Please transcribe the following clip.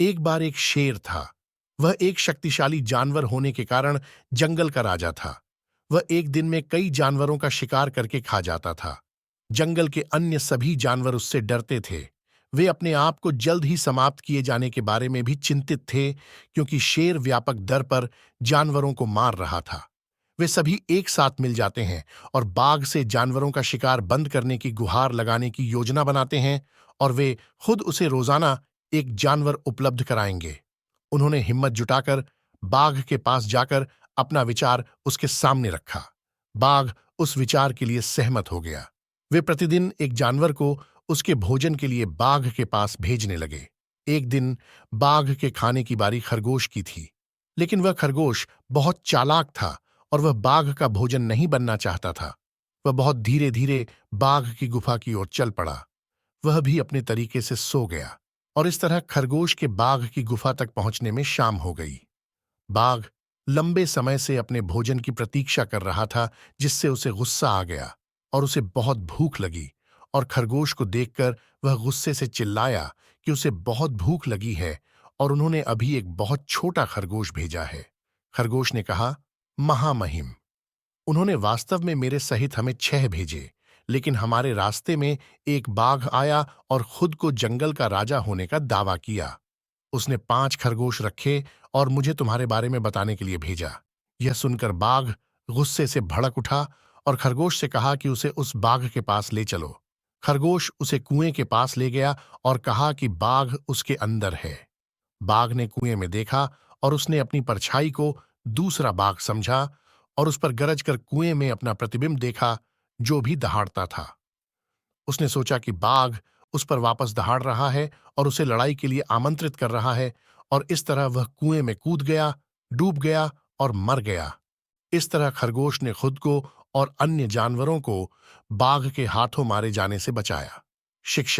एक बार एक शेर था। वह एक शक्तिशाली जानवर होने के कारण जंगल का राजा था। वह एक दिन में कई जानवरों का शिकार करके खा जाता था। जंगल के अन्य सभी जानवर उससे डरते थे। वे अपने आप को जल्द ही समाप्त किए जाने के बारे में भी चिंतित थे, क्योंकि शेर व्यापक दर पर जानवरों को मार रहा था। वे सभी एक साथ मिल जाते हैं और बाघ से जानवरों का शिकार बंद करने की गुहार लगाने की योजना बनाते हैं, और वे खुद उसे रोजाना एक जानवर उपलब्ध कराएंगे। उन्होंने हिम्मत जुटाकर बाघ के पास जाकर अपना विचार उसके सामने रखा। बाघ उस विचार के लिए सहमत हो गया। वे प्रतिदिन एक जानवर को उसके भोजन के लिए बाघ के पास भेजने लगे। एक दिन बाघ के खाने की बारी खरगोश की थी, लेकिन वह खरगोश बहुत चालाक था और वह बाघ का भोजन नहीं बनना चाहता था। वह बहुत धीरे धीरे बाघ की गुफा की ओर चल पड़ा। वह भी अपने तरीके से सो गया, और इस तरह खरगोश के बाघ की गुफा तक पहुंचने में शाम हो गई। बाघ लंबे समय से अपने भोजन की प्रतीक्षा कर रहा था, जिससे उसे गुस्सा आ गया और उसे बहुत भूख लगी। और खरगोश को देखकर वह गुस्से से चिल्लाया कि उसे बहुत भूख लगी है और उन्होंने अभी एक बहुत छोटा खरगोश भेजा है। खरगोश ने कहा, महामहिम, उन्होंने वास्तव में मेरे सहित हमें 6 भेजे, लेकिन हमारे रास्ते में एक बाघ आया और खुद को जंगल का राजा होने का दावा किया। उसने 5 खरगोश रखे और मुझे तुम्हारे बारे में बताने के लिए भेजा। यह सुनकर बाघ गुस्से से भड़क उठा और खरगोश से कहा कि उसे उस बाघ के पास ले चलो। खरगोश उसे कुएं के पास ले गया और कहा कि बाघ उसके अंदर है। बाघ ने कुएं में देखा और उसने अपनी परछाई को दूसरा बाघ समझा और उस पर गरज कर कुएं में अपना प्रतिबिंब देखा, जो भी दहाड़ता था। उसने सोचा कि बाघ उस पर वापस दहाड़ रहा है और उसे लड़ाई के लिए आमंत्रित कर रहा है, और इस तरह वह कुएं में कूद गया, डूब गया और मर गया। इस तरह खरगोश ने खुद को और अन्य जानवरों को बाघ के हाथों मारे जाने से बचाया। शिक्षा।